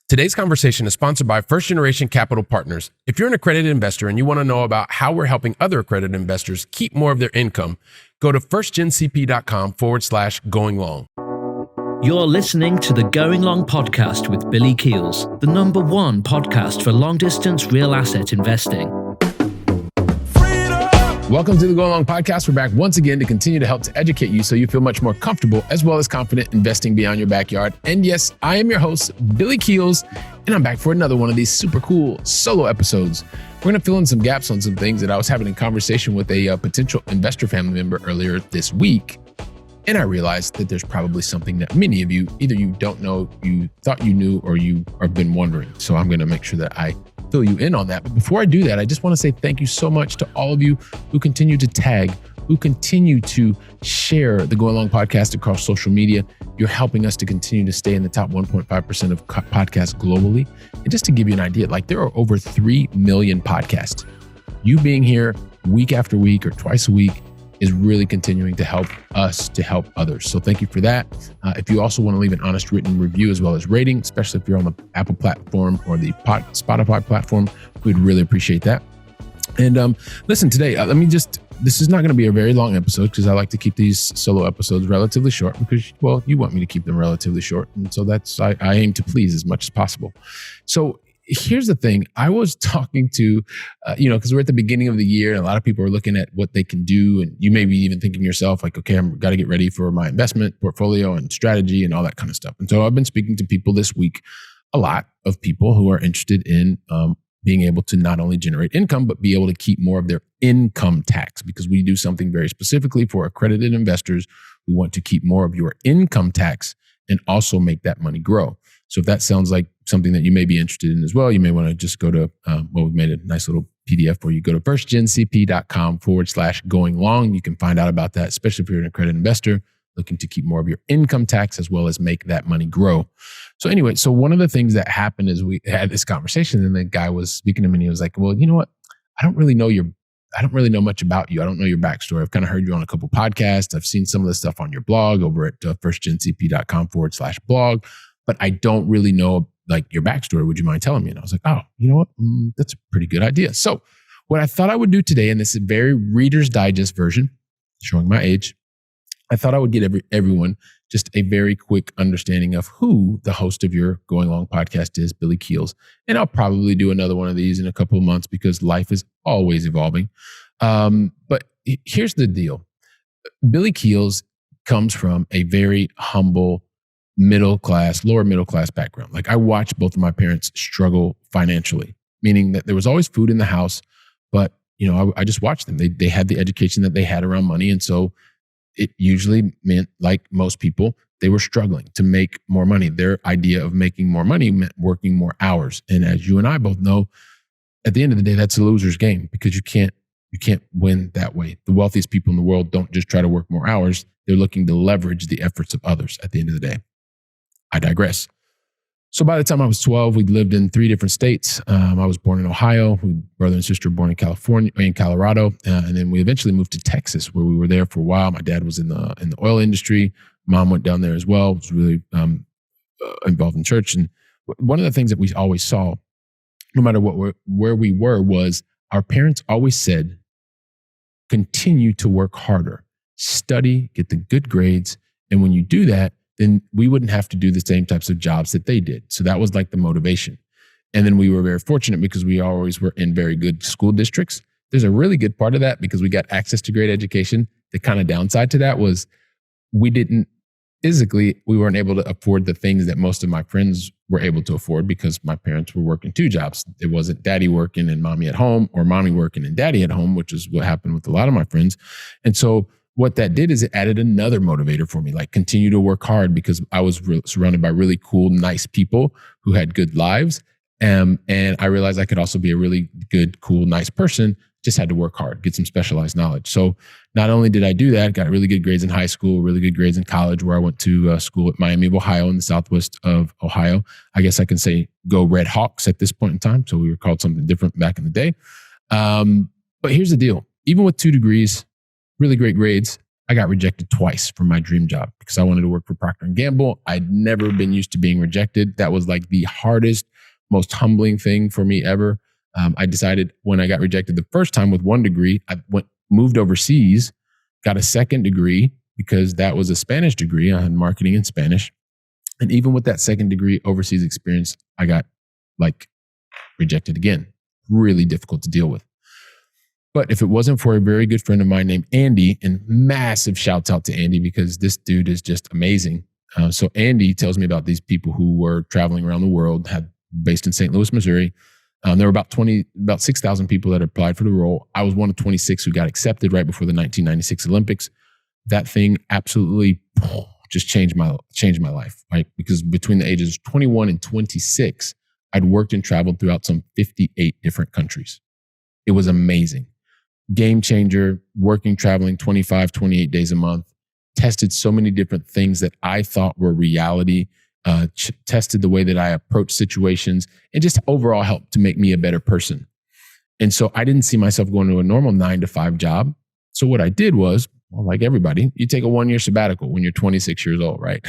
Today's conversation is sponsored by First Generation Capital Partners. If you're an accredited investor and you want to know about how we're helping other accredited investors keep more of their income, go to firstgencp.com/going long. You're listening to the Going Long podcast with Billy Keels, the #1 podcast for long-distance real asset investing. Welcome to the Going Long podcast. We're back once again to continue to help to educate you so you feel much more comfortable as well as confident investing beyond your backyard. And yes, I am your host, Billy Keels, and I'm back for another one of these super cool solo episodes. We're going to fill in some gaps on some things that I was having in conversation with a potential investor family member earlier this week. And I realized that there's probably something that many of you, either you don't know, you thought you knew, or you have been wondering. So I'm going to make sure that I fill you in on that. But before I do that, I just want to say thank you so much to all of you who continue to tag, who continue to share the Going Long podcast across social media. You're helping us to continue to stay in the top 1.5% of podcasts globally. And just to give you an idea, like there are over 3 million podcasts. You being here week after week or twice a week is really continuing to help us to help others. So thank you for that. If you also want to leave an honest written review as well as rating, especially if you're on the Apple platform or the Spotify platform, we'd really appreciate that. And listen, today, this is not going to be a very long episode because I like to keep these solo episodes relatively short because, well, you want me to keep them relatively short. And so I aim to please as much as possible. So here's the thing. I was talking to, because we're at the beginning of the year and a lot of people are looking at what they can do. And you may be even thinking to yourself like, okay, I've got to get ready for my investment portfolio and strategy and all that kind of stuff. And so I've been speaking to people this week, a lot of people who are interested in being able to not only generate income, but be able to keep more of their income tax, because we do something very specifically for accredited investors. We want to keep more of your income tax and also make that money grow. So if that sounds like something that you may be interested in as well, you may want to just go to, we've made a nice little PDF for you. Go to firstgencp.com/going long. You can find out about that, especially if you're an accredited investor looking to keep more of your income tax as well as make that money grow. So anyway, so one of the things that happened is we had this conversation and the guy was speaking to me and he was like, well, you know what? I don't really know much about you. I don't know your backstory. I've kind of heard you on a couple podcasts. I've seen some of the stuff on your blog over at firstgencp.com/blog. But I don't really know like your backstory. Would you mind telling me? And I was like, oh, you know what? That's a pretty good idea. So what I thought I would do today, and this is a very Reader's Digest version, showing my age, I thought I would get everyone just a very quick understanding of who the host of your Going Long podcast is, Billy Keels. And I'll probably do another one of these in a couple of months because life is always evolving. But here's the deal. Billy Keels comes from a very humble, lower middle class background. Like I watched both of my parents struggle financially, meaning that there was always food in the house, but I just watched them. They had the education that they had around money. And so it usually meant, like most people, they were struggling to make more money. Their idea of making more money meant working more hours. And as you and I both know, at the end of the day, that's a loser's game because you can't win that way. The wealthiest people in the world don't just try to work more hours. They're looking to leverage the efforts of others at the end of the day. I digress. So by the time I was 12, we'd lived in 3 different states. I was born in Ohio. Brother and sister were born in Colorado. And then we eventually moved to Texas, where we were there for a while. My dad was in the oil industry. Mom went down there as well, was really involved in church. And one of the things that we always saw, no matter where we were, was our parents always said, continue to work harder, study, get the good grades. And when you do that, then we wouldn't have to do the same types of jobs that they did. So that was like the motivation. And then we were very fortunate because we always were in very good school districts. There's a really good part of that because we got access to great education. The kind of downside to that was we weren't able to afford the things that most of my friends were able to afford because my parents were working 2 jobs. It wasn't daddy working and mommy at home or mommy working and daddy at home, which is what happened with a lot of my friends. And so what that did is it added another motivator for me, like continue to work hard because I was surrounded by really cool, nice people who had good lives. And I realized I could also be a really good, cool, nice person, just had to work hard, get some specialized knowledge. So not only did I do that, got really good grades in high school, really good grades in college, where I went to school at Miami of Ohio in the southwest of Ohio. I guess I can say go Red Hawks at this point in time. So we were called something different back in the day. But here's the deal. Even with 2 degrees, really great grades, I got rejected twice from my dream job because I wanted to work for Procter & Gamble. I'd never been used to being rejected. That was like the hardest, most humbling thing for me ever. I decided when I got rejected the first time with 1 degree, moved overseas, got a second degree because that was a Spanish degree. I had marketing in Spanish. And even with that second degree overseas experience, I got rejected again. Really difficult to deal with. But if it wasn't for a very good friend of mine named Andy, and massive shouts out to Andy because this dude is just amazing. So Andy tells me about these people who were traveling around the world, based in St. Louis, Missouri. There were about 6,000 people that applied for the role. I was one of 26 who got accepted right before the 1996 Olympics. That thing absolutely just changed my life, right? Because between the ages of 21 and 26, I'd worked and traveled throughout some 58 different countries. It was amazing. Game changer, working, traveling 25, 28 days a month, tested so many different things that I thought were reality, tested the way that I approach situations, and just overall helped to make me a better person. And so I didn't see myself going to a normal 9-to-5 job. So what I did was, well, like everybody, you take a 1-year sabbatical when you're 26 years old, right?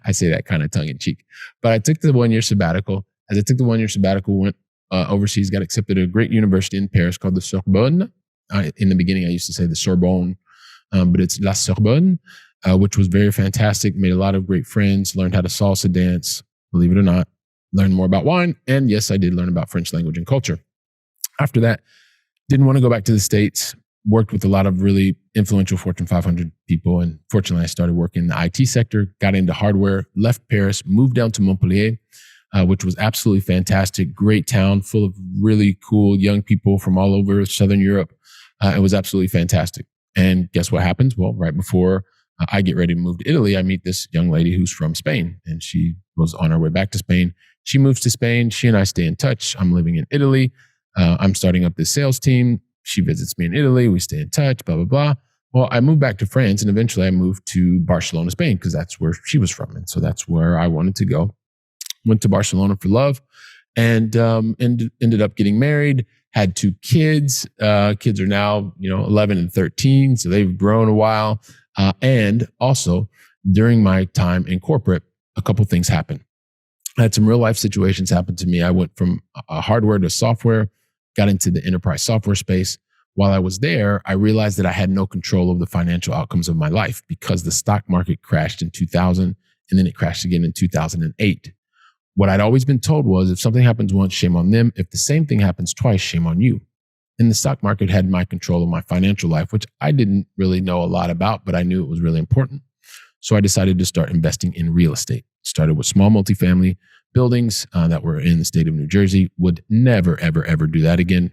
I say that kind of tongue in cheek. But I took the 1-year sabbatical. As I took the 1-year sabbatical, went overseas, got accepted at a great university in Paris called the Sorbonne. In the beginning, I used to say the Sorbonne, but it's La Sorbonne, which was very fantastic. Made a lot of great friends, learned how to salsa dance, believe it or not, learned more about wine. And yes, I did learn about French language and culture. After that, didn't want to go back to the States, worked with a lot of really influential Fortune 500 people. And fortunately, I started working in the IT sector, got into hardware, left Paris, moved down to Montpellier, which was absolutely fantastic. Great town full of really cool young people from all over Southern Europe. It was absolutely fantastic. And guess what happens? Well, right before I get ready to move to Italy, I meet this young lady who's from Spain, and she was on her way back to Spain. She moves to Spain. She and I stay in touch. I'm living in Italy. I'm starting up this sales team. She visits me in Italy. We stay in touch, blah, blah, blah. Well, I moved back to France, and eventually I moved to Barcelona, Spain, because that's where she was from. And so that's where I wanted to go. Went to Barcelona for love and ended up getting married. Had 2 kids. Kids are now, 11 and 13. So they've grown a while. And also during my time in corporate, a couple things happened. I had some real life situations happen to me. I went from hardware to software, got into the enterprise software space. While I was there, I realized that I had no control of the financial outcomes of my life because the stock market crashed in 2000 and then it crashed again in 2008. What I'd always been told was if something happens once, shame on them. If the same thing happens twice, shame on you. And the stock market had my control of my financial life, which I didn't really know a lot about, but I knew it was really important. So I decided to start investing in real estate. Started with small multifamily buildings that were in the state of New Jersey. Would never, ever, ever do that again.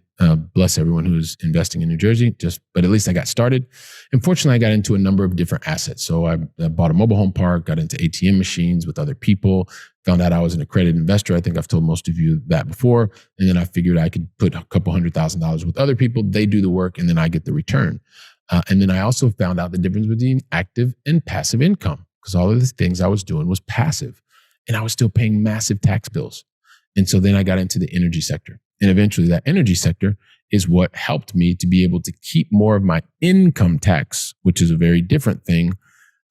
Bless everyone who's investing in New Jersey. But at least I got started. And fortunately, I got into a number of different assets. So I bought a mobile home park, got into ATM machines with other people, found out I was an accredited investor. I think I've told most of you that before. And then I figured I could put a couple $100,000 with other people. They do the work and then I get the return. And then I also found out the difference between active and passive income because all of the things I was doing was passive and I was still paying massive tax bills. And so then I got into the energy sector. And eventually that energy sector is what helped me to be able to keep more of my income tax, which is a very different thing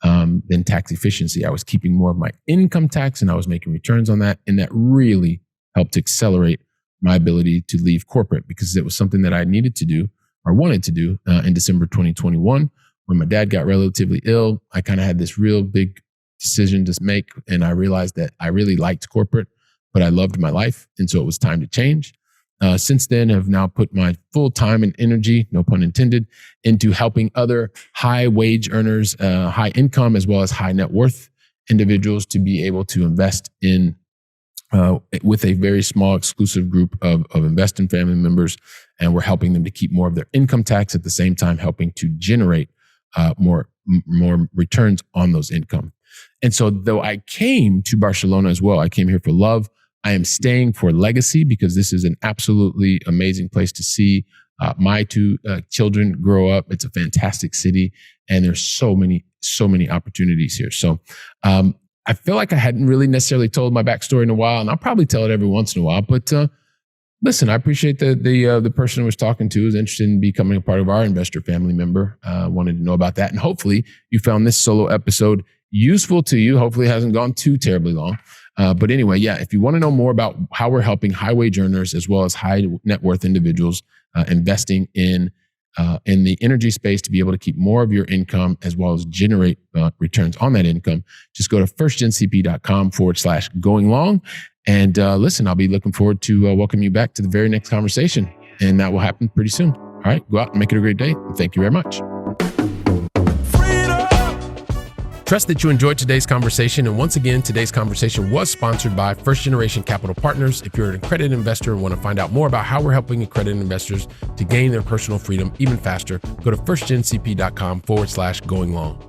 than tax efficiency. I was keeping more of my income tax and I was making returns on that. And that really helped accelerate my ability to leave corporate because it was something that I needed to do or wanted to do in December 2021. When my dad got relatively ill, I kind of had this real big decision to make. And I realized that I really liked corporate, but I loved my life. And so it was time to change. Since then, I've now put my full time and energy, no pun intended, into helping other high wage earners, high income, as well as high net worth individuals to be able to invest in with a very small exclusive group of investing family members. And we're helping them to keep more of their income tax at the same time, helping to generate more returns on those income. And so though I came to Barcelona as well, I came here for love. I am staying for legacy because this is an absolutely amazing place to see my 2 children grow up. It's a fantastic city and there's so many opportunities here. So I feel like I hadn't really necessarily told my backstory in a while, and I'll probably tell it every once in a while, but Listen, I appreciate the person who was talking to is interested in becoming a part of our investor family member. Wanted to know about that. And hopefully you found this solo episode useful to you. Hopefully it hasn't gone too terribly long. But anyway, yeah, if you want to know more about how we're helping high wage earners as well as high net worth individuals investing in the energy space to be able to keep more of your income as well as generate returns on that income, just go to firstgencp.com/going long. And listen, I'll be looking forward to welcoming you back to the very next conversation. And that will happen pretty soon. All right, go out and make it a great day. And thank you very much. Trust that you enjoyed today's conversation. And once again, today's conversation was sponsored by First Generation Capital Partners. If you're an accredited investor and want to find out more about how we're helping accredited investors to gain their personal freedom even faster, go to firstgencp.com/going long.